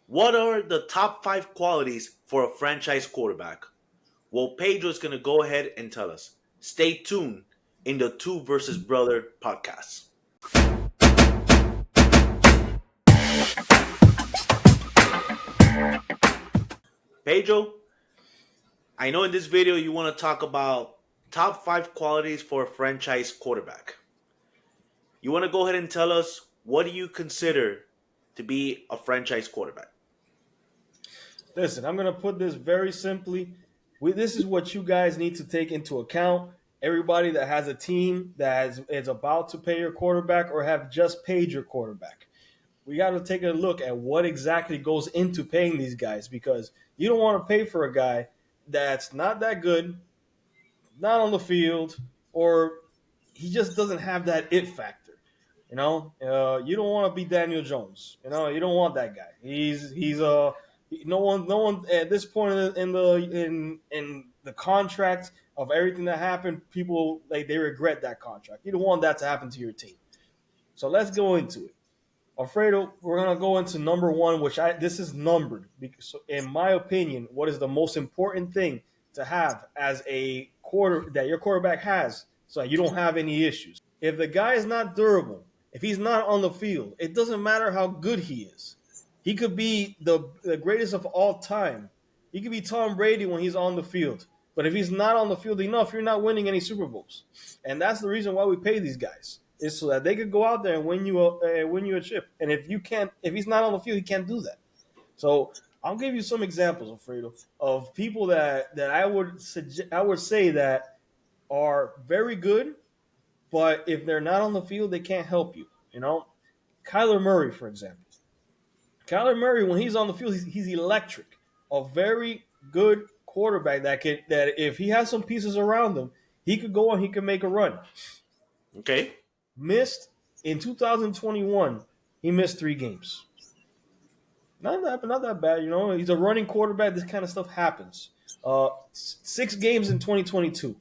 What are the top 5 qualities for a franchise quarterback? Well, Pedro's going to go ahead and tell us. Stay tuned in the Two versus Brother podcast. Pedro, I know in this video you want to talk about top 5 qualities for a franchise quarterback. You want to go ahead and tell us what do you consider to be a franchise quarterback? Listen, I'm going to put this very simply. This is what you guys need to take into account. Everybody that has a team that is about to pay your quarterback or have just paid your quarterback. We got to take a look at what exactly goes into paying these guys because you don't want to pay for a guy that's not that good, not on the field, or he just doesn't have that it factor. You don't want to be Daniel Jones. You don't want that guy. He's no one at this point in the contract of everything that happened. People like they regret that contract. You don't want that to happen to your team. So let's go into it. Alfredo, we're gonna go into number one, which this is numbered because, in my opinion, what is the most important thing to have as a quarter that your quarterback has, so that you don't have any issues. If the guy is not durable, if he's not on the field, it doesn't matter how good he is. He could be the greatest of all time. He could be Tom Brady when he's on the field. But if he's not on the field enough, you're not winning any Super Bowls. And that's the reason why we pay these guys is so that they could go out there and win you a chip. And if he's not on the field, he can't do that. So I'll give you some examples, Alfredo, of people that I would say that are very good, but if they're not on the field, they can't help you. Kyler Murray, for example. Kyler Murray, when he's on the field, he's electric. A very good quarterback that if he has some pieces around him, he could go and he could make a run. Okay. Missed in 2021. He missed 3 games. Not that bad. He's a running quarterback. This kind of stuff happens. 6 games in 2022.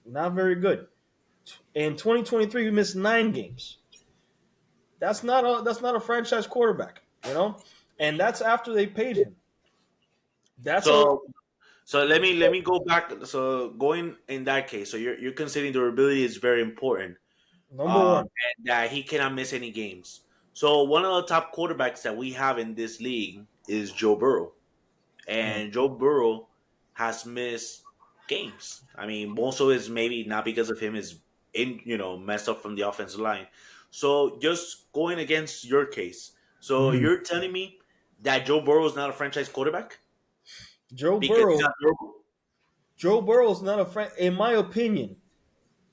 Not very good. In 2023, he missed 9 games. That's not a franchise quarterback, and that's after they paid him. That's a So so let me go back. So going in that case, so you're considering durability is very important. number one. And that he cannot miss any games. So one of the top quarterbacks that we have in this league is Joe Burrow, Mhm. and Joe Burrow has missed games. I mean, most of it is maybe not because of him is messed up from the offensive line. So just going against your case, so Mhm. you're telling me that Joe Burrow is not a franchise quarterback Joe because he's Burrow. not durable? Joe Burrow's not in my opinion,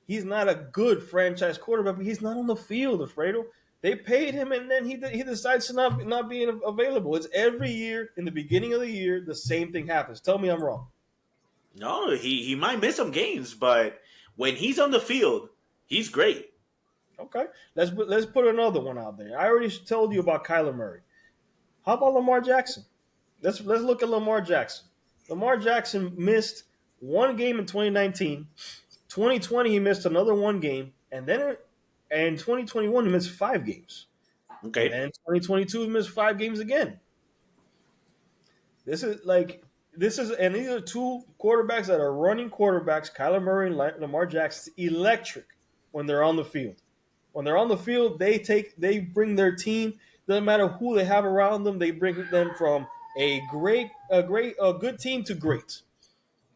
he's not a good franchise quarterback, but he's not on the field, Alfredo. They paid him, and then he decides to not be available. It's every year in the beginning of the year the same thing happens. Tell me I'm wrong. No, he might miss some games, but when he's on the field, he's great. Okay, let's put another one out there. I already told you about Kyler Murray. How about Lamar Jackson? Let's look at Lamar Jackson. Lamar Jackson missed 1 game in 2019. 2020 he missed another 1 game, and then in 2021 he missed 5 games, and Okay. then in 2022 he missed 5 games again. And these are two quarterbacks that are running quarterbacks. Kyler Murray and Lamar Jackson, electric when they're on the field. When they're on the field, they bring their team. Doesn't matter who they have around them. They bring them from a good team to great.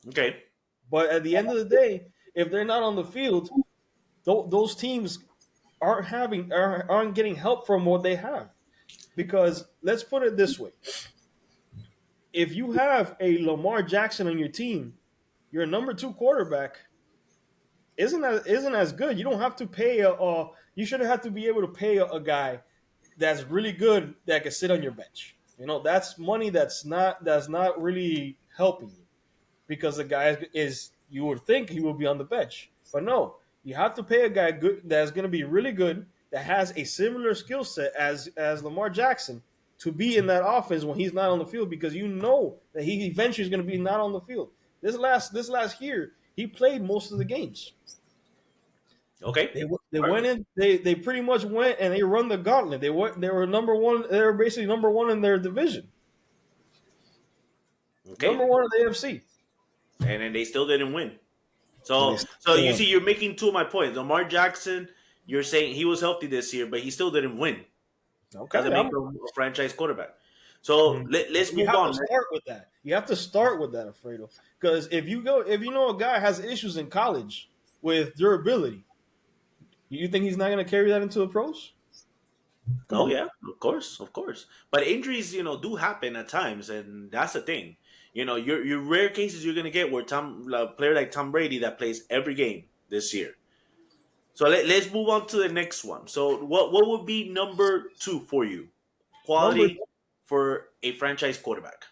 Okay. But at the end of the day, if they're not on the field, those teams aren't getting help from what they have. Because let's put it this way: if you have a Lamar Jackson on your team, your number two quarterback isn't as good. You don't have to pay you shouldn't have to be able to pay a guy that's really good that can sit on your bench. That's money that's not really helping you because the guy is you would think he will be on the bench, but no, you have to pay a guy good that's going to be really good that has a similar skill set as Lamar Jackson to be in that offense when he's not on the field because you know that he eventually is going to be not on the field. This last year, he played most of the games. Okay. They went Perfect. in. They pretty much went and they run the gauntlet. They were number one. They were basically number one in their division. Number Okay. one in the AFC. And then they still didn't win. And they So still you won. see, you're making two of my points. Lamar Jackson, you're saying he was healthy this year, but he still didn't win. Doesn't Okay, make I'm. him a franchise quarterback. So let's You move have to on. start with that. You have to start with that, Alfredo. Because if you know a guy has issues in college with durability, you think he's not going to carry that into the pros? Come Oh on. yeah, of course, of course. But injuries, do happen at times, and that's the thing. Your rare cases you're gonna get where a player like Tom Brady that plays every game this year. So let's move on to the next one. So what would be number two for you? Number Quality for a franchise quarterback.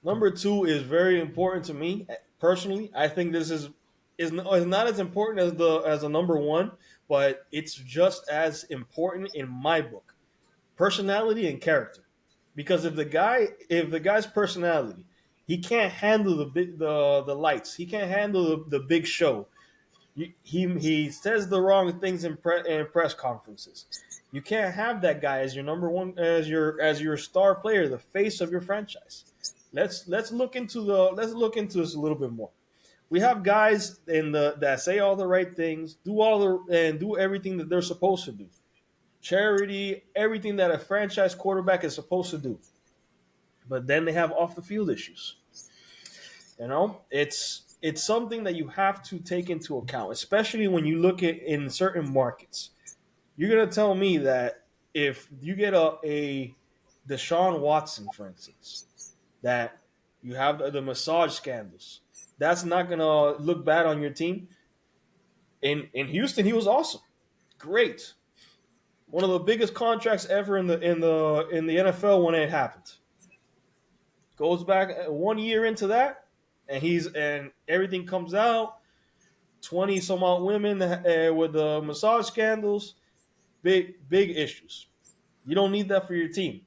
Number two is very important to me personally. I think this is not as important as the number one, but it's just as important in my book. Personality and character. Because if the guy's personality, he can't handle the lights. He can't handle the big show. He says the wrong things in press conferences. You can't have that guy as your number one as your star player, the face of your franchise. Let's look into this a little bit more. We have guys in the that say all the right things, do everything that they're supposed to do. Charity, everything that a franchise quarterback is supposed to do. But then they have off the field issues. It's something that you have to take into account, especially when you look at in certain markets. You're gonna tell me that if you get a Deshaun Watson, for instance, that you have the massage scandals, that's not gonna look bad on your team. In Houston, he was awesome, great, one of the biggest contracts ever in the NFL when it happened. Goes back 1 year into that, and everything comes out. 20 some odd women with the massage scandals, big issues. You don't need that for your team.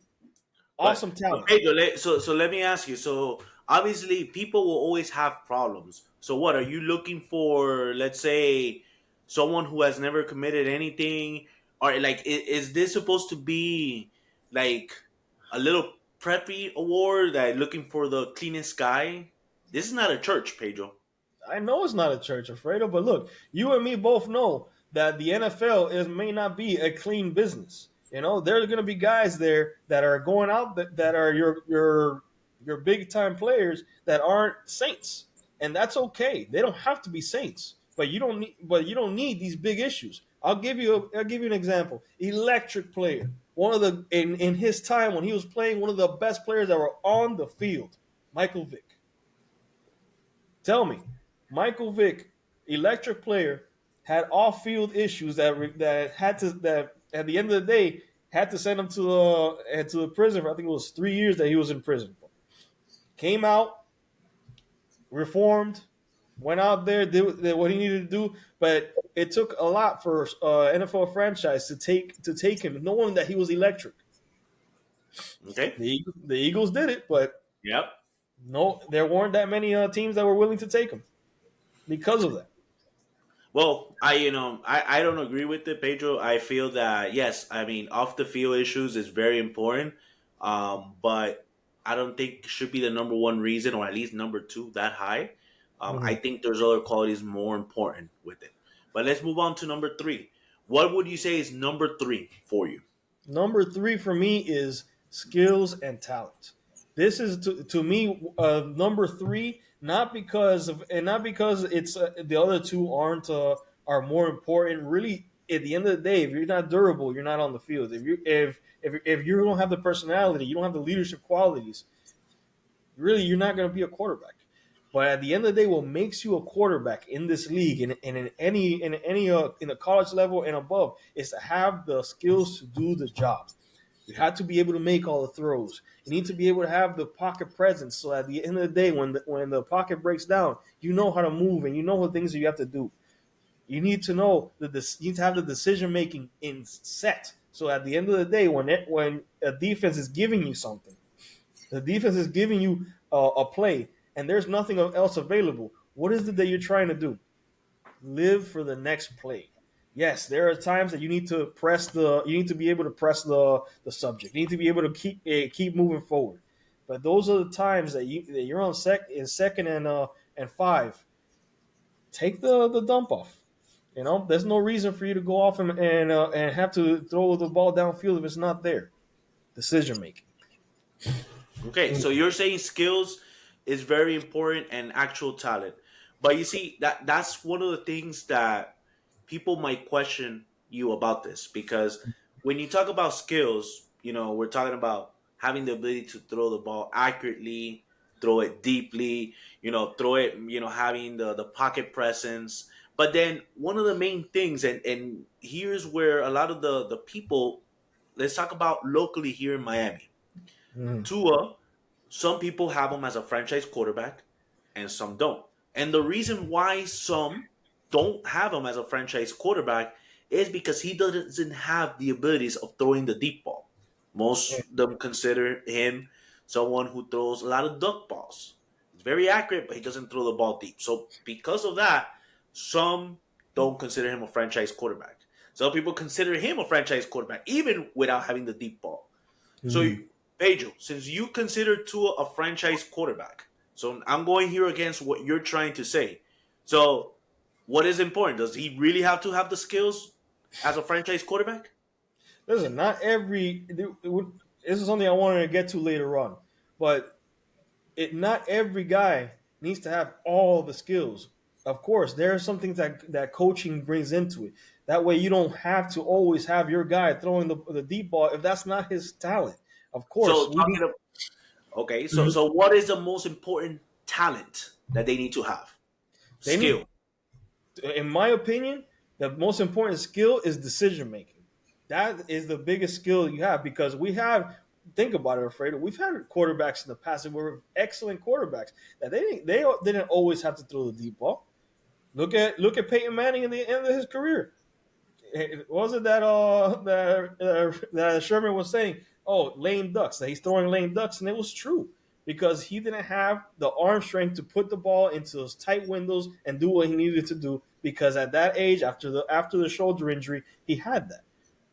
But Awesome but talent. Pedro, so let me ask you. So obviously, people will always have problems. So what are you looking for? Let's say someone who has never committed anything, or like is this supposed to be like a little preppy award that looking for the cleanest guy? This is not a church, Pedro. I know it's not a church, Alfredo, but look, you and me both know that the NFL may not be a clean business. There are going to be guys there that are going out that are your big time players that aren't saints, and that's okay. They don't have to be saints, but you don't need these big issues. I'll give you an example. Electric player, one of the in his time when he was playing, one of the best players that were on the field, Michael Vick. Tell me, Michael Vick, electric player, had off-field issues that at the end of the day had to send him to the prison for, I think it was 3 years that he was in prison for. Came out, reformed, went out there, did what he needed to do, but it took a lot for NFL franchise to take him, knowing that he was electric. Okay. The Eagles did it, but Yep. no, there weren't that many teams that were willing to take him because of that. Well, I don't agree with it, Pedro. I feel that yes, I mean off the field issues is very important, but I don't think it should be the number one reason, or at least number two that high. I Mhm. think there's other qualities more important with it. But let's move on to number three. What would you say is number three for you? Number three for me is skills and talent. This is to me number three, not because it's the other two are more important. Really, at the end of the day, if you're not durable, you're not on the field. If you don't have the personality, you don't have the leadership qualities. Really, you're not going to be a quarterback. But at the end of the day, what makes you a quarterback in this league and in the college level and above is to have the skills to do the job. You have to be able to make all the throws. You need to be able to have the pocket presence. So at the end of the day, when the pocket breaks down, you know how to move and you know what things you have to do. You need to know that you need to have the decision making in set. So at the end of the day, when a defense is giving you something, the defense is giving you a play, and there's nothing else available. What is it that you're trying to do? Live for the next play. Yes, there are times that you need to be able to press the subject. You need to be able to keep moving forward. But those are the times that you're on second and five. Take the dump off. You know, there's no reason for you to go off and have to throw the ball downfield if it's not there. Decision making. Okay, so you're saying skills is very important and actual talent. But you see that's one of the things that people might question you about this because when you talk about skills, we're talking about having the ability to throw the ball accurately, throw it deeply, throw it, having the pocket presence. But then one of the main things and here's where a lot of the people, let's talk about locally here in Miami. Mm. Tua, some people have him as a franchise quarterback and some don't. And the reason why some don't have him as a franchise quarterback is because he doesn't have the abilities of throwing the deep ball. Most of them consider him someone who throws a lot of duck balls. He's very accurate, but he doesn't throw the ball deep. So because of that, some don't consider him a franchise quarterback. Some people consider him a franchise quarterback, even without having the deep ball. So, Mm. Pedro, since you consider Tua a franchise quarterback, so I'm going here against what you're trying to say. So, what is important? Does he really have to have the skills as a franchise quarterback? Listen, not every. This is something I wanted to get to later on, but not every guy needs to have all the skills. Of course, there are some things that coaching brings into it. That way, you don't have to always have your guy throwing the deep ball if that's not his talent. Of course, So, we need. okay, so Mhm. so what is the most important talent that they need to have? They Skill. need, in my opinion, the most important skill is decision making. That is the biggest skill you have because we have. Think about it, Alfredo. We've had quarterbacks in the past that were excellent quarterbacks that they didn't always have to throw the deep ball. Look at Peyton Manning in the end of his career. Was it that Sherman was saying, "Oh, lame ducks"? That he's throwing lame ducks, and it was true because he didn't have the arm strength to put the ball into those tight windows and do what he needed to do. Because at that age, after the shoulder injury, he had that.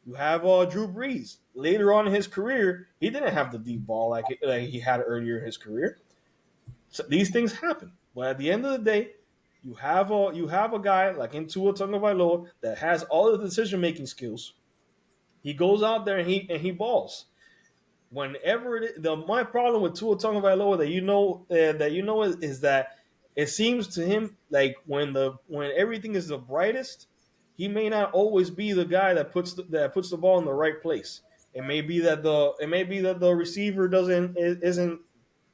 You have Drew Brees. Later on in his career, he didn't have the deep ball like he had earlier in his career. So these things happen. But at the end of the day, you have a guy like in Tua Tagovailoa that has all the decision making skills. He goes out there and he balls. Whenever my problem with Tua Tagovailoa is that it seems to him like when everything is the brightest, he may not always be the guy that puts the ball in the right place. It may be that the receiver isn't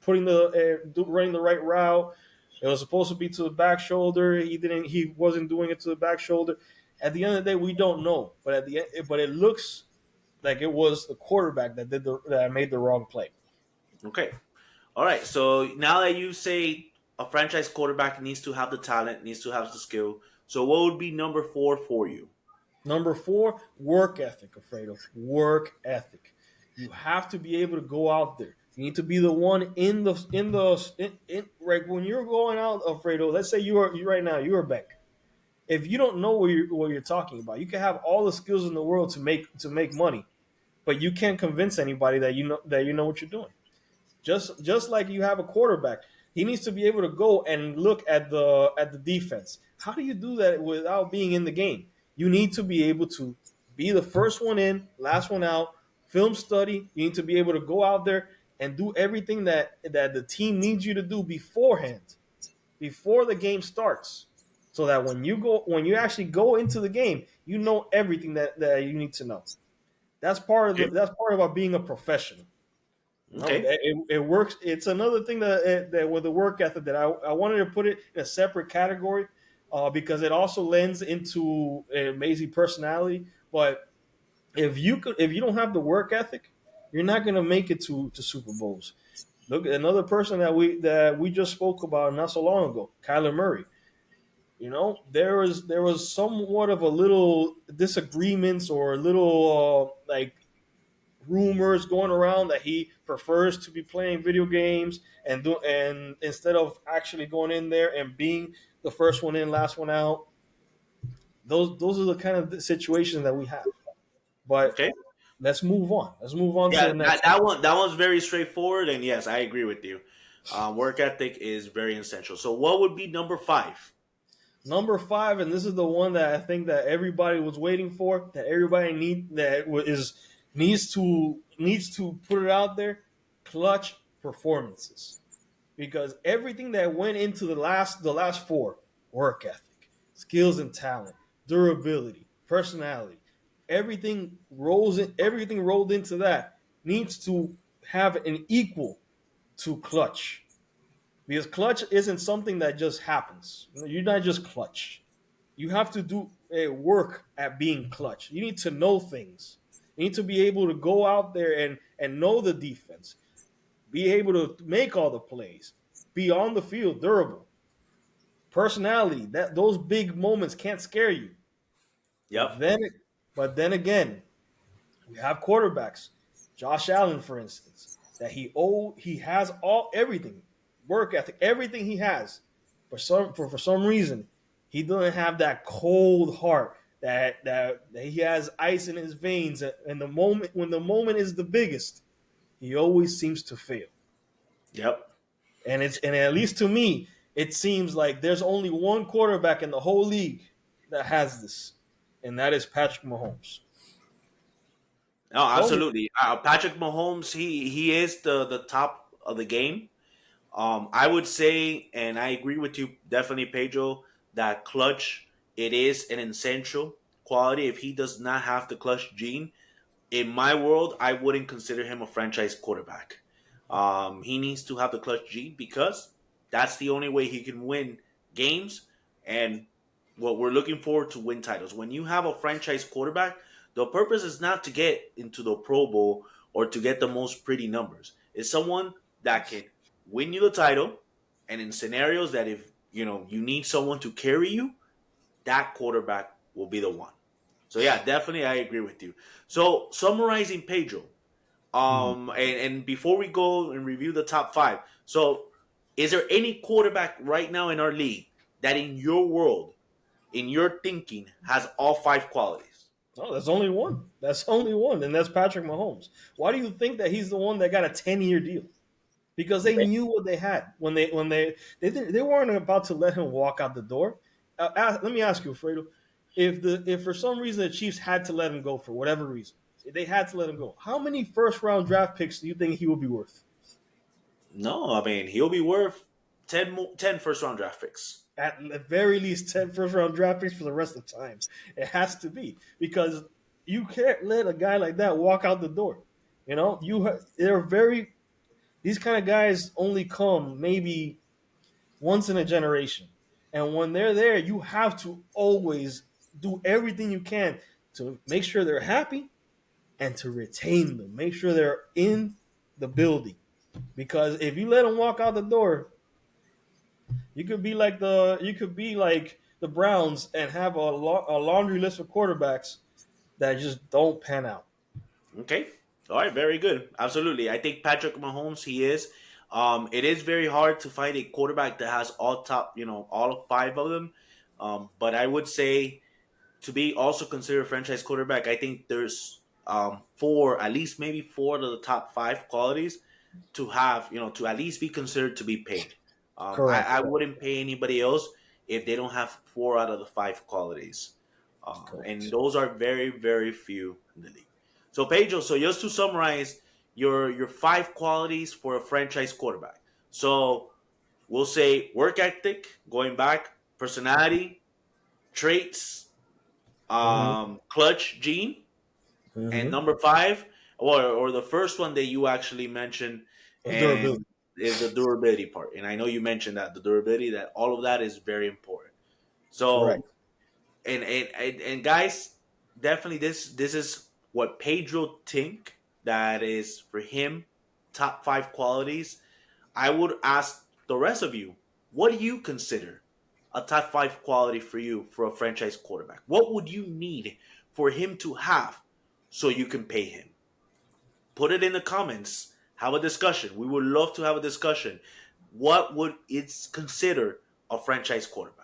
putting running the right route. It was supposed to be to the back shoulder. He wasn't doing it to the back shoulder. At the end of the day, we don't know. But it looks like it was the quarterback that made the wrong play. Okay. All right. So now that you say a franchise quarterback needs to have the talent, needs to have the skill, so what would be number four for you? Number four, work ethic, Alfredo. Work ethic. You have to be able to go out there. You need to be the one right when you're going out, Alfredo. Let's say you right now you're a bank. If you don't know what you're talking about, you can have all the skills in the world to make money, but you can't convince anybody that you know what you're doing. Just like you have a quarterback, he needs to be able to go and look at the defense. How do you do that without being in the game? You need to be able to be the first one in, last one out. Film study. You need to be able to go out there and do everything that the team needs you to do beforehand, before the game starts, so that when you actually go into the game, you know everything that you need to know. Okay. That's part about being a professional. No, Okay. it works. It's another thing that with the work ethic that I wanted to put it in a separate category, because it also lends into an amazing personality. But if you don't have the work ethic, you're not going to make it to Super Bowls. Look, another person that we just spoke about not so long ago, Kyler Murray. There was somewhat of a little disagreements or a little like rumors going around that he prefers to be playing video games and instead of actually going in there and being the first one in, last one out. those are the kind of situations that we have. But Okay. let's move on. Let's move on to Yeah, the that, next one. that one that one's very straightforward, and yes, I agree with you. Work ethic is very essential. So, what would be number five? Number five, and this is the one that I think that everybody was waiting for, that everybody needs to put it out there. Clutch performances, because everything that went into the last four: work ethic, skills and talent, durability, personality, everything rolled into that needs to have an equal to clutch, because clutch isn't something that just happens. You're not just clutch. You have to do a work at being clutch. You need to know things. You need to be able to go out there and know the defense, be able to make all the plays, be on the field, durable, personality. That those big moments can't scare you. But Yep. then, but then again, we have quarterbacks, Josh Allen, for instance, that he has everything, work ethic, everything he has. For some reason, he doesn't have that cold heart that he has ice in his veins. And the moment when the moment is the biggest, he always seems to fail. Yep. And at least to me, it seems like there's only one quarterback in the whole league that has this, and that is Patrick Mahomes. No, Only. absolutely. Patrick Mahomes, he is the top of the game. I would say, and I agree with you, definitely, Pedro, that clutch it is an essential quality. If he does not have the clutch gene, in my world, I wouldn't consider him a franchise quarterback. He needs to have the clutch gene because that's the only way he can win games. And what we're looking forward to win titles. When you have a franchise quarterback, the purpose is not to get into the Pro Bowl or to get the most pretty numbers. It's someone that can win you the title, and in scenarios that if you need someone to carry you, that quarterback will be the one. So yeah, definitely I agree with you. So summarizing Pedro, Mhm. and before we go and review the top five, so is there any quarterback right now in our league that in your world, in your thinking, has all five qualities? No, there's only one. That's only one, and that's Patrick Mahomes. Why do you think that he's the one that got a 10-year deal? Because they Okay. knew what they had they weren't about to let him walk out the door. Let me ask you, Fredo, if for some reason the Chiefs had to let him go for whatever reason, they had to let him go. How many first round draft picks do you think he would be worth? No, I mean he'll be worth 10 first round draft picks. At the very least 10 first round draft picks for the rest of time. It has to be, because you can't let a guy like that walk out the door. They're very these kind of guys only come maybe once in a generation. And when they're there, you have to always do everything you can to make sure they're happy and to retain them. Make sure they're in the building. Because if you let them walk out the door, you could be like the Browns and have a laundry list of quarterbacks that just don't pan out. Okay. All right. Very good. Absolutely. I think Patrick Mahomes, he is. It is very hard to find a quarterback that has all top, all five of them. But I would say to be also considered a franchise quarterback, I think there's four, at least maybe four of the top five qualities to have, to at least be considered to be paid. Correct. I wouldn't pay anybody else if they don't have four out of the five qualities. And Correct. those are very, very few in the league. So Pedro, so just to summarize your five qualities for a franchise quarterback. So we'll say work ethic, going back, personality, traits, Mm-hmm. clutch gene, and Mm-hmm. number five, or the first one that you actually mentioned, That's durability. and is the durability part. And I know you mentioned that the durability, that all of that is very important. Correct. So and guys, definitely this is what Pedro think that is for him top five qualities. I would ask the rest of you, what do you consider a top five quality for you for a franchise quarterback? What would you need for him to have so you can pay him? Put it in the comments. Have a discussion. We would love to have a discussion. What would it consider a franchise quarterback?